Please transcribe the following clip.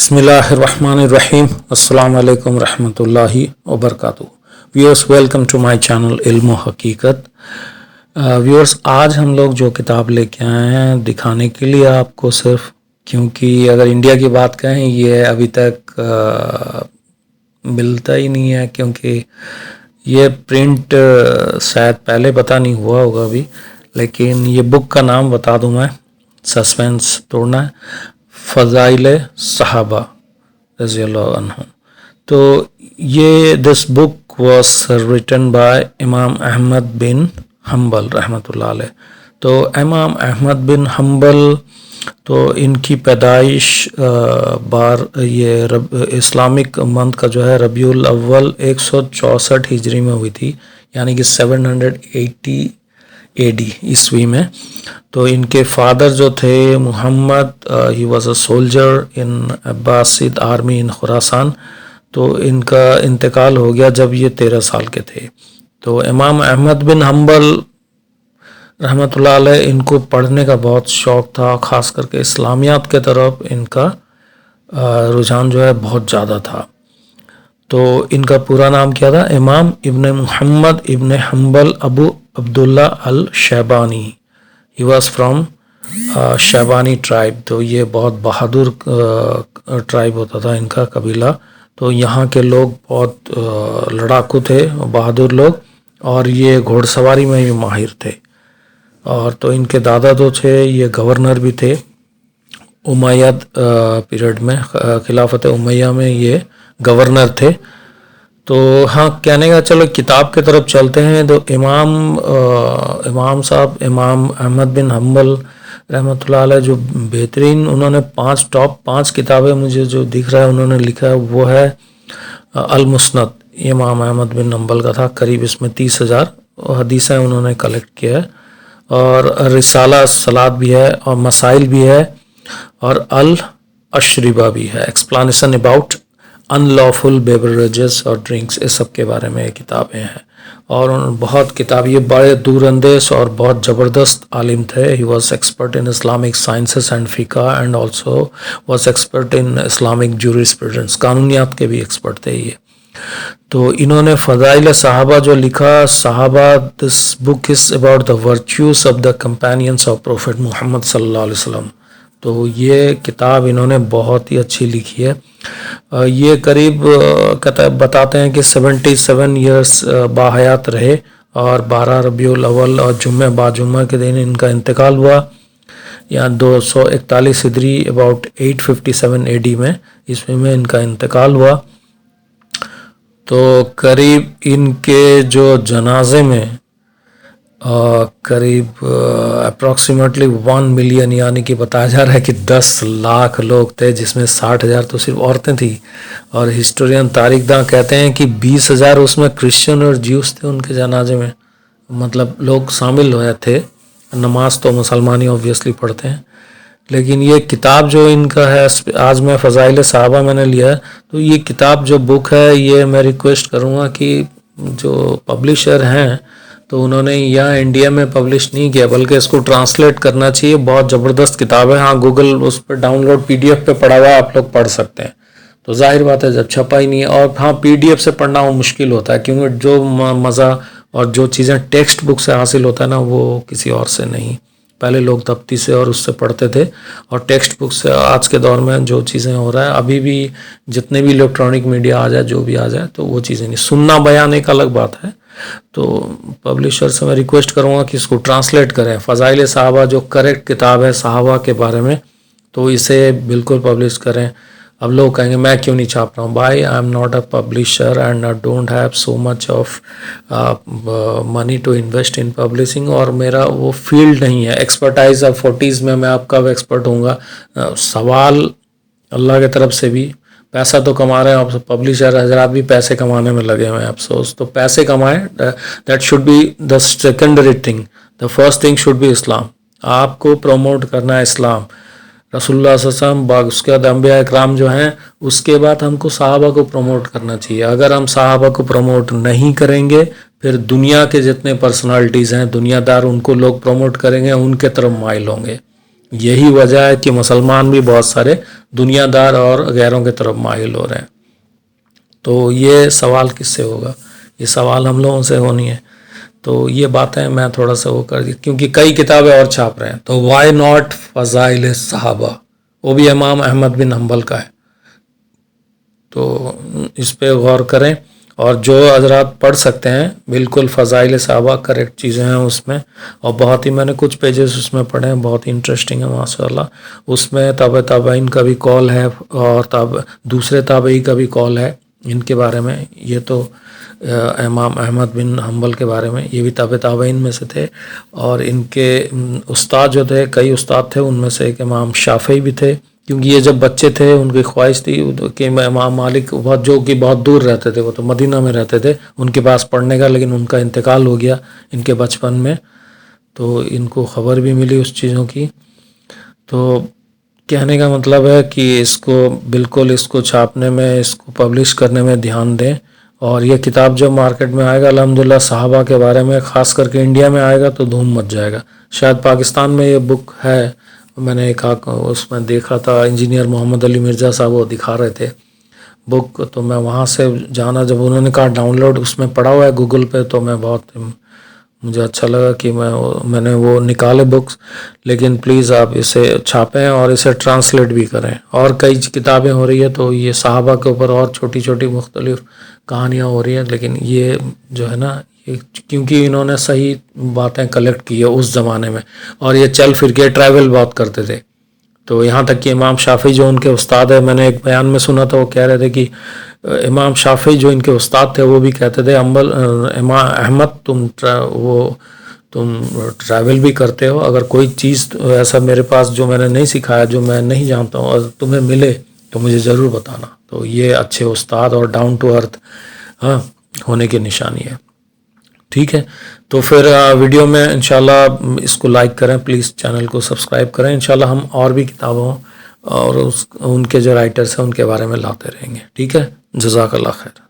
Bismillahirrahmanirrahim. Assalamu alaikum rahmatullahi wa barakatuh. Viewers, welcome to my channel इल्म हकीकत. Viewers, आज हम लोग जो किताब लेके आए हैं दिखाने के लिए आपको, सिर्फ क्योंकि अगर इंडिया की बात करें ये अभी तक मिलता ही नहीं है, क्योंकि ये प्रिंट शायद पहले पता नहीं हुआ होगा अभी, लेकिन ये बुक का नाम बता दूं मैं, सस्पेंस तोड़ना है, फ़ज़ाइल सहाबा रज़ियल्लाहु अन्हुम. तो ये this book was written by Imam Ahmad bin humble रहमतुल्लाह अलैह. तो इमाम अहमद बिन हम्बल, तो इनकी पैदाइश ये इस्लामिक मंथ का जो है रबीउल अव्वल 164 हिजरी में हुई थी, यानी कि 780 AD ईस्वी में. तो इनके फादर जो थे Muhammad, he was a soldier in Abbasid army इन खुरासान. तो इनका इंतकाल हो गया जब ये 13 साल के थे. तो इमाम अहमद बिन हम्बल रहमतुल्लाह अलैह, इनको पढ़ने का बहुत शौक़ था, ख़ास करके इस्लामियात के तरफ इनका रुझान जो है बहुत ज़्यादा था. तो इनका पूरा नाम क्या था? Imam ibn Muhammad ibn Hanbal Abu Abdullah al Shaybani. He was from Shaybani tribe. तो ये बहुत बहादुर ट्राइब होता था इनका कबीला. तो यहाँ के लोग बहुत लड़ाकू थे, बहादुर लोग, और ये घोड़सवारी में भी माहिर थे. और तो इनके दादा जो थे ये गवर्नर भी थे उमैयद पीरियड में, खिलाफत उमैया में ये गवर्नर थे. तो हाँ, कहने का चलो किताब की तरफ चलते हैं. तो इमाम साहब इमाम अहमद बिन हम्बल रहमतुल्लाह अलैह, जो बेहतरीन उन्होंने टॉप 5 किताबें मुझे जो दिख रहा है उन्होंने लिखा है, वो है अल मुस्नद. इमाम अहमद बिन हम्बल का था, करीब इसमें 30,000 हदीसें उन्होंने कलेक्ट किया है. और रिसाला सलात भी है, और मसाइल भी है, और अल अशरिबा भी है, एक्सप्लेनेशन अबाउट अनलॉफुल बेवरेजेस और ड्रिंक्स, इस सब के बारे में किताबें हैं. और बहुत किताब, ये बड़े दूरअंदेश और बहुत ज़बरदस्त आलिम थे. He was expert in Islamic sciences and फ़िक़ा, and also was expert in Islamic jurisprudence, कानूनियात के भी एक्सपर्ट थे ये. तो इन्होंने फ़ज़ाइल सहाबा जो लिखा, सहाबा, this book is about the virtues of the companions of prophet Muhammad सल्लल्लाहु अलैहि वसल्लम. तो ये किताब इन्होंने बहुत ही अच्छी लिखी है. ये करीब बताते हैं कि 77 ईयर्स बाहयात रहे, और 12 रबीउल अव्वल और जुम्मे बाजुम्मा के दिन इनका इंतकाल हुआ, या 241 हिजरी अबाउट 857 AD में ईस्वी में इनका इंतकाल हुआ. तो करीब इनके जो जनाजे में करीब अप्रॉक्सीमेटली 1 मिलियन, यानी कि बताया जा रहा है कि 10 लाख लोग थे, जिसमें 60,000 तो सिर्फ औरतें थी. और हिस्टोरियन तारीखदां कहते हैं कि 20,000 उसमें क्रिश्चियन और ज्यूस थे उनके जनाजे में, मतलब लोग शामिल हुए थे. नमाज तो मुसलमान ही ऑब्वियसली पढ़ते हैं. लेकिन ये किताब जो इनका है, आज मैं फ़ज़ाइल सहाबा मैंने लिया है, तो ये किताब जो बुक है, ये मैं रिक्वेस्ट करूँगा कि जो पब्लिशर हैं, तो उन्होंने यहाँ इंडिया में पब्लिश नहीं किया, बल्कि इसको ट्रांसलेट करना चाहिए. बहुत ज़बरदस्त किताब है. हाँ, गूगल उस पर डाउनलोड PDF पे पड़ा हुआ है, आप लोग पढ़ सकते हैं. तो जाहिर बात है जब छपा ही नहीं है, और हाँ, PDF से पढ़ना वो मुश्किल होता है, क्योंकि जो मज़ा और जो चीज़ें टेक्स्ट बुक से हासिल होता है ना, वो किसी और से नहीं. पहले लोग तख्ती से और उससे पढ़ते थे, और टेक्स्ट बुक से आज के दौर में जो चीज़ें हो रहा है, अभी भी जितने भी इलेक्ट्रॉनिक मीडिया आ जाए, जो भी आ जाए, तो वो चीज़ें नहीं. सुनना बयान एक अलग बात है. तो पब्लिशर से मैं रिक्वेस्ट करूँगा कि इसको ट्रांसलेट करें. फ़ज़ाइल सहाबा जो करेक्ट किताब है सहाबा के बारे में, तो इसे बिल्कुल पब्लिश करें. अब लोग कहेंगे मैं क्यों नहीं छाप रहा हूँ. भाई, I am not a publisher and I don't have so much of money to invest in publishing, और मेरा वो फील्ड नहीं है. एक्सपर्टाइज ऑफ 40s में मैं अब कब एक्सपर्ट होऊंगा. सवाल अल्लाह की तरफ से भी, पैसा तो कमा रहे हैं आप, पब्लिशर हजरात भी पैसे कमाने में लगे हुए हैं. अफसोस, तो पैसे कमाएं, that should be the secondary thing. The first thing should be Islam. आपको प्रमोट करना है इस्लाम, रसूलुल्लाह सल्लल्लाहु अलैहि वसल्लम, उसके बाद अंबिया इकराम जो हैं, उसके बाद हमको सहाबा को प्रमोट करना चाहिए. अगर हम सहाबा को प्रमोट नहीं करेंगे, फिर दुनिया के जितने पर्सनालिटीज़ हैं, दुनियादार, उनको लोग प्रमोट करेंगे, उनके तरफ माइल होंगे. یہی وجہ ہے کہ مسلمان بھی بہت سارے دنیا دار اور غیروں کی طرف مائل ہو رہے ہیں. تو یہ سوال کس سے ہوگا؟ یہ سوال ہم لوگوں سے ہونی ہے. تو یہ باتیں میں تھوڑا سا وہ کر دی کیونکہ کئی کتابیں اور چھاپ رہے ہیں. تو وائی ناٹ فضائل صحابہ، وہ بھی امام احمد بن حنبل کا ہے. تو اس پہ غور کریں، اور جو حضرات پڑھ سکتے ہیں بالکل فضائل صحابہ کریکٹ چیزیں ہیں اس میں، اور بہت ہی میں نے کچھ پیجز اس میں پڑھے ہیں، بہت ہی انٹرسٹنگ ہے ماشاء اللہ. اس میں تابعین کا بھی کال ہے اور دوسرے تابعی کا بھی کال ہے ان کے بارے میں. یہ تو امام احمد بن حنبل کے بارے میں، یہ بھی تابعین میں سے تھے. اور ان کے استاد جو تھے، کئی استاد تھے، ان میں سے ایک امام شافعی بھی تھے، کیونکہ یہ جب بچے تھے ان کی خواہش تھی کہ امام مالک جو کہ بہت دور رہتے تھے، وہ تو مدینہ میں رہتے تھے، ان کے پاس پڑھنے کا، لیکن ان کا انتقال ہو گیا ان کے بچپن میں. تو ان کو خبر بھی ملی اس چیزوں کی. تو کہنے کا مطلب ہے کہ اس کو بالکل اس کو چھاپنے میں، اس کو پبلش کرنے میں دھیان دیں. اور یہ کتاب جب مارکیٹ میں آئے گا الحمدللہ صحابہ کے بارے میں، خاص کر کے انڈیا میں آئے گا تو دھوم مچ جائے گا. شاید پاکستان میں یہ بک ہے، میں نے ایک اس میں دیکھا تھا، انجینئر محمد علی مرزا صاحب وہ دکھا رہے تھے بک. تو میں وہاں سے جانا، جب انہوں نے کہا ڈاؤن لوڈ اس میں پڑا ہوا ہے گوگل پہ، تو میں بہت مجھے اچھا لگا کہ میں نے وہ نکالے بکس. لیکن پلیز آپ اسے چھاپیں اور اسے ٹرانسلیٹ بھی کریں. اور کئی کتابیں ہو رہی ہے تو یہ صحابہ کے اوپر اور چھوٹی چھوٹی مختلف کہانیاں ہو رہی ہیں، لیکن یہ جو ہے نا، کیونکہ انہوں نے صحیح باتیں کلیکٹ کی ہے اس زمانے میں، اور یہ چل پھر کے ٹریول بہت کرتے تھے. تو یہاں تک کہ امام شافعی جو ان کے استاد ہیں، میں نے ایک بیان میں سنا تھا، وہ کہہ رہے تھے کہ امام شافعی جو ان کے استاد تھے وہ بھی کہتے تھے امام احمد تم ٹریول بھی کرتے ہو، اگر کوئی چیز ایسا میرے پاس جو میں نے نہیں سکھایا، جو میں نہیں جانتا ہوں، اور تمہیں ملے تو مجھے ضرور بتانا. تو یہ اچھے استاد اور ڈاؤن ٹو ارتھ ہونے کی نشانی ہے. ٹھیک ہے، تو پھر ویڈیو میں انشاءاللہ اس کو لائک کریں، پلیز چینل کو سبسکرائب کریں. انشاءاللہ ہم اور بھی کتابوں اور ان کے جو رائٹرس ہیں ان کے بارے میں لاتے رہیں گے. ٹھیک ہے، جزاک اللہ خیر.